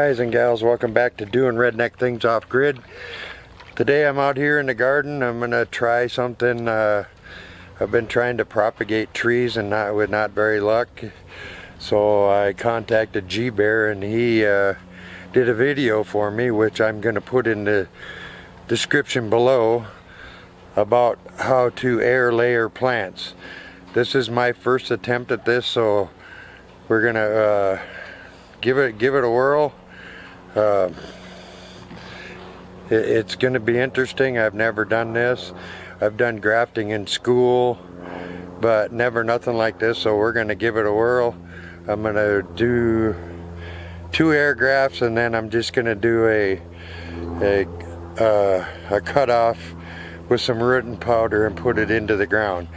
Guys and gals, welcome back to Doing Redneck Things Off Grid. Today I'm out here in the garden. I'm gonna try something. I've been trying to propagate trees and with not very luck. So I contacted GBear and he did a video for me, which I'm gonna put in the description below, about how to air layer plants. This is my first attempt at this, so we're gonna give it a whirl. It's gonna be interesting. I've never done this. I've done grafting in school, but never nothing like this, so we're gonna give it a whirl. I'm gonna do 2 air grafts, and then I'm just gonna do a cutoff with some root powder and put it into the ground.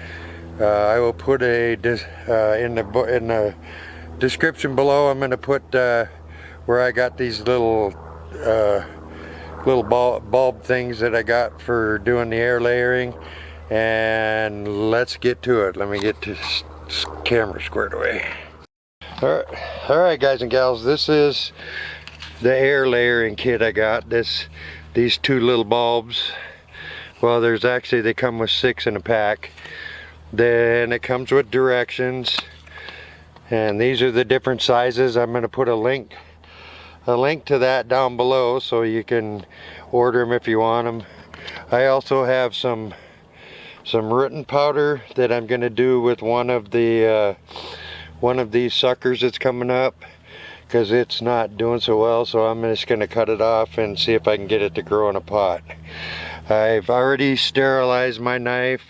I will put in the description below. I'm going to put where I got these little bulb things that I got for doing the air layering, and let's get to it. Let me get this camera squared away. Alright guys and gals, this is the air layering kit I got. These 2 little bulbs. Well, they come with 6 in a pack. Then it comes with directions, and these are the different sizes. I'm going to put a link to that down below so you can order them if you want them. I also have some root powder that I'm going to do with one of these suckers that's coming up, because it's not doing so well, so I'm just going to cut it off and see if I can get it to grow in a pot. I've already sterilized my knife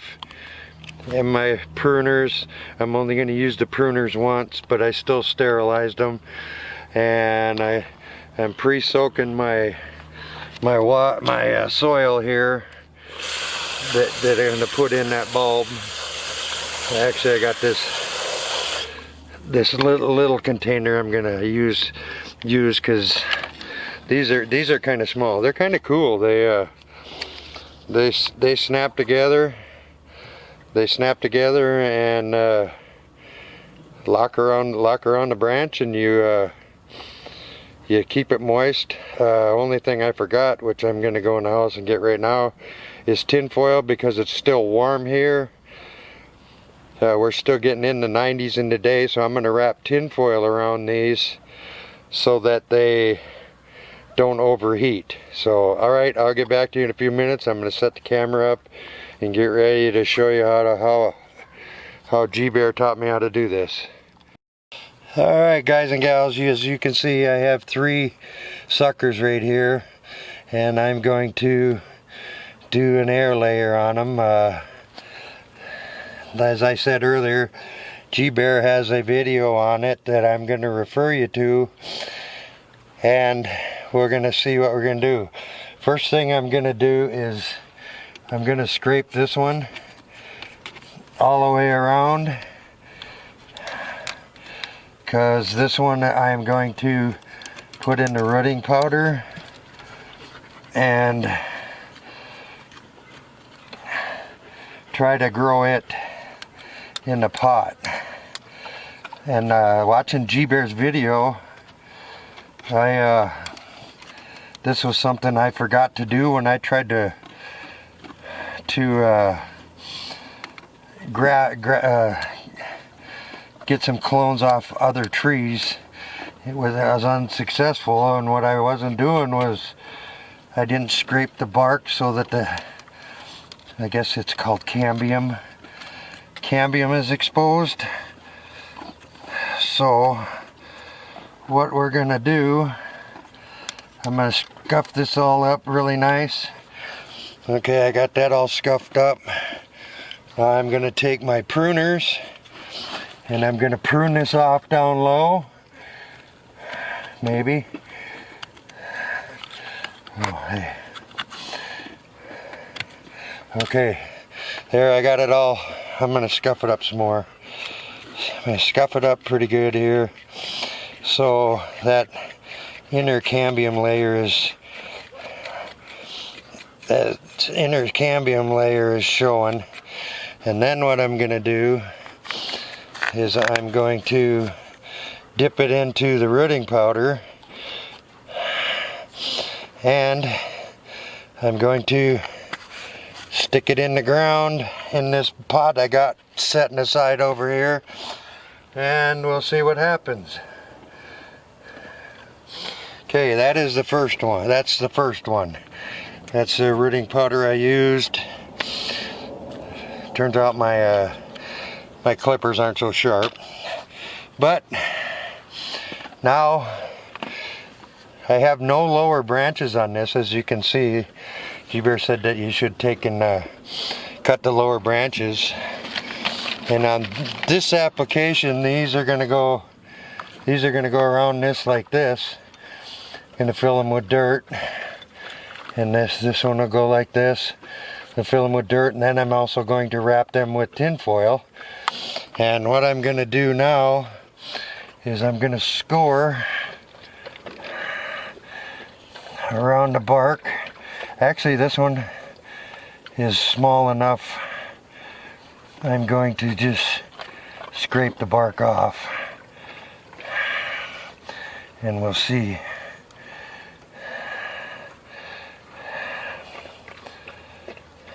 and my pruners. I'm only going to use the pruners once, but I still sterilized them, and I'm pre-soaking my soil here that I'm going to put in that bulb. Actually, I got this little container I'm going to use because these are kind of small. They're kind of cool. They snap together. They snap together and lock around the branch, and you keep it moist. Only thing I forgot, which I'm going to go in the house and get right now, is tin foil, because it's still warm here. We're still getting in the 90s in the day, so I'm going to wrap tin foil around these so that they don't overheat. So alright, I'll get back to you in a few minutes. I'm going to set the camera up and get ready to show you how GBear taught me how to do this. Alright guys and gals, as you can see, I have 3 suckers right here, and I'm going to do an air layer on them. As I said earlier, GBear has a video on it that I'm going to refer you to, and we're going to see what we're going to do. First thing I'm going to do is I'm going to scrape this one all the way around, because this one I'm going to put in the rooting powder and try to grow it in the pot. And watching GBear's video, this was something I forgot to do when I tried to get some clones off other trees. I was unsuccessful, and what I wasn't doing was I didn't scrape the bark so that I guess it's called cambium is exposed. So what we're gonna do, I'm gonna scuff this all up really nice. Okay, I got that all scuffed up. Now I'm going to take my pruners and I'm going to prune this off down low. Maybe. Oh, hey. Okay, there, I got it all. I'm going to scuff it up some more. I'm going to scuff it up pretty good here, so that inner cambium layer is showing. And then what I'm going to do is I'm going to dip it into the rooting powder and I'm going to stick it in the ground in this pot I got setting aside over here, and we'll see what happens. Okay, that is the first one. That's the first one. That's the rooting powder I used. Turns out my my clippers aren't so sharp, but now I have no lower branches on this. As you can see, GBear said that you should take and cut the lower branches. And on this application, these are going to go around this like this. Going to fill them with dirt, and this one will go like this. I'll fill them with dirt, and then I'm also going to wrap them with tin foil. And what I'm going to do now is I'm going to score around the bark. Actually, this one is small enough. I'm going to just scrape the bark off, and we'll see.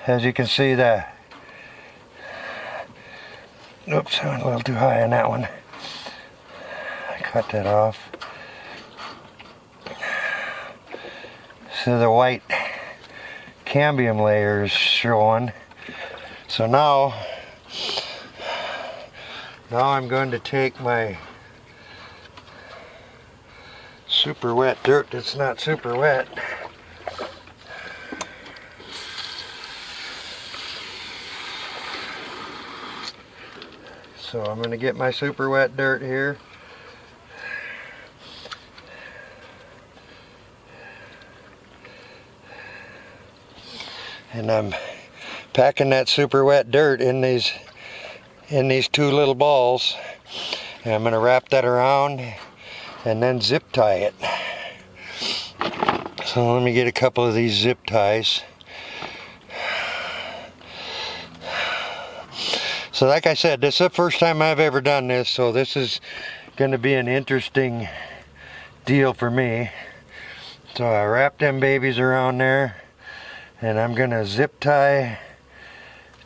As you can see, that, oops, I went a little too high on that one. I cut that off. So the white cambium layer is showing. So now I'm going to take my super wet dirt that's not super wet. So I'm going to get my super wet dirt here. And I'm packing that super wet dirt in these two little balls. And I'm going to wrap that around and then zip tie it. So let me get a couple of these zip ties. So like I said, this is the first time I've ever done this, so this is going to be an interesting deal for me. So I wrap them babies around there, and I'm going to zip tie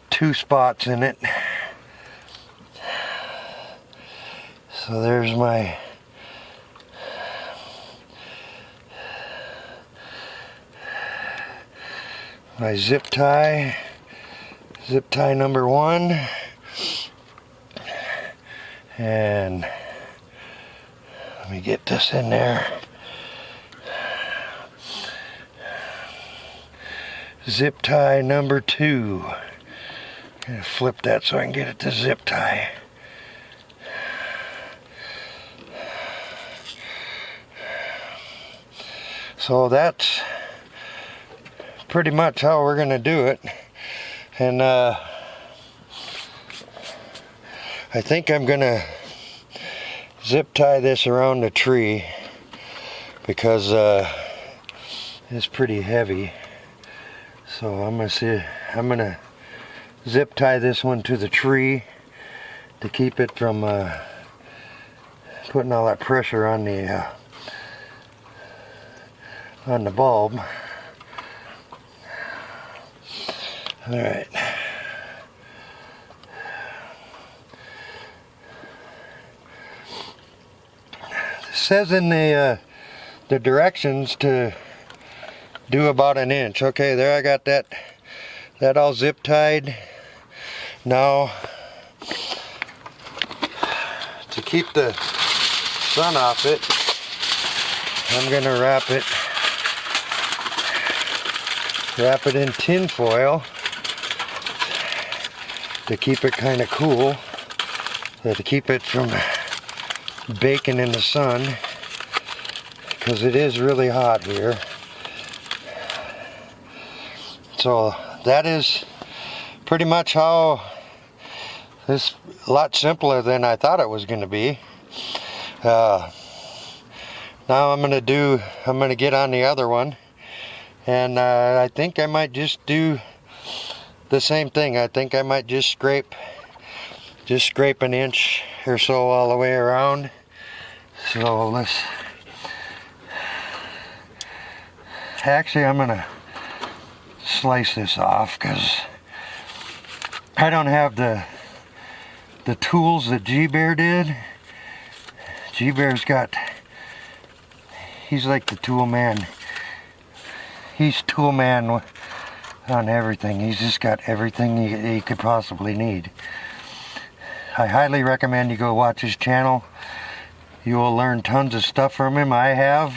2 spots in it. So there's my zip tie number 1. And let me get this in there. Zip tie number 2. I'm gonna flip that so I can get it to zip tie. So that's pretty much how we're gonna do it. And I think I'm gonna zip tie this around the tree because it's pretty heavy. So I'm gonna zip tie this one to the tree to keep it from putting all that pressure on the bulb. All right. Says in the directions to do about 1 inch. Okay, there I got that all zip tied. Now to keep the sun off it, I'm gonna wrap it in tin foil to keep it kind of cool, to keep it from baking in the sun, because it is really hot here. So that is pretty much how this, a lot simpler than I thought it was going to be. Now I'm going to get on the other one, and I think I might just do the same thing. I think I might just scrape 1 inch or so all the way around. So Actually, I'm gonna slice this off because I don't have the tools that GBear did. GBear's got, he's like the tool man. He's tool man on everything. He's just got everything he could possibly need. I highly recommend you go watch his channel. You will learn tons of stuff from him. I have.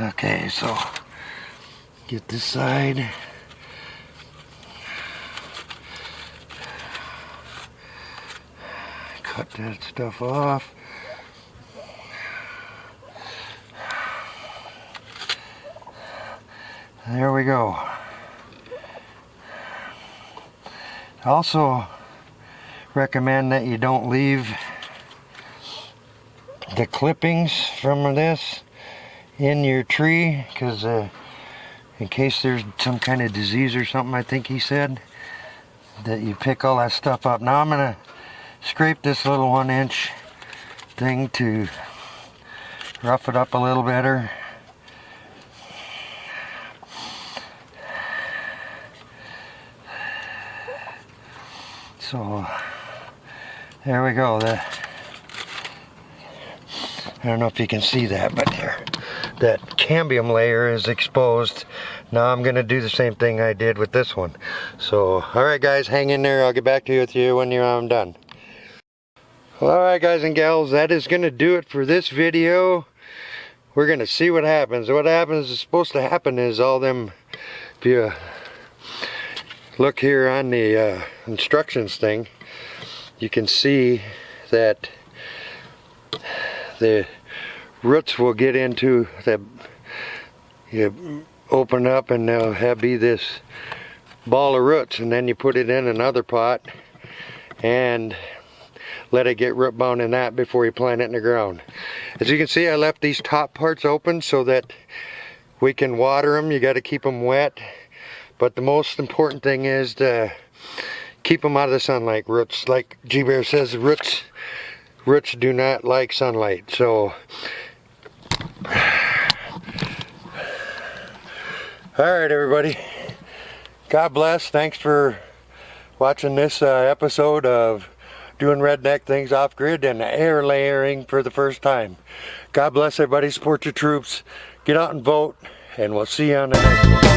Okay, so get this side. Cut that stuff off. There we go. Also recommend that you don't leave the clippings from this in your tree, because in case there's some kind of disease or something, I think he said, that you pick all that stuff up. Now I'm gonna scrape this little 1-inch thing to rough it up a little better. So there we go. I don't know if you can see that, but there, that cambium layer is exposed. Now I'm gonna do the same thing I did with this one. So alright guys, hang in there. I'll get back to you with you when I'm done. Alright guys and gals, that is gonna do it for this video. We're gonna see what happens. What happens is supposed to happen is all them, if you look here on the instructions thing, you can see that the roots will get into the, you open up and there'll be this ball of roots, and then you put it in another pot and let it get root bound in that before you plant it in the ground. As you can see, I left these top parts open so that we can water them. You got to keep them wet, but the most important thing is to keep them out of the sunlight. Roots, like GBear says, roots do not like sunlight. So alright everybody, God bless. Thanks for watching this episode of doing redneck things off grid and air layering for the first time. God bless everybody. Support your troops, get out and vote, and we'll see you on the next one.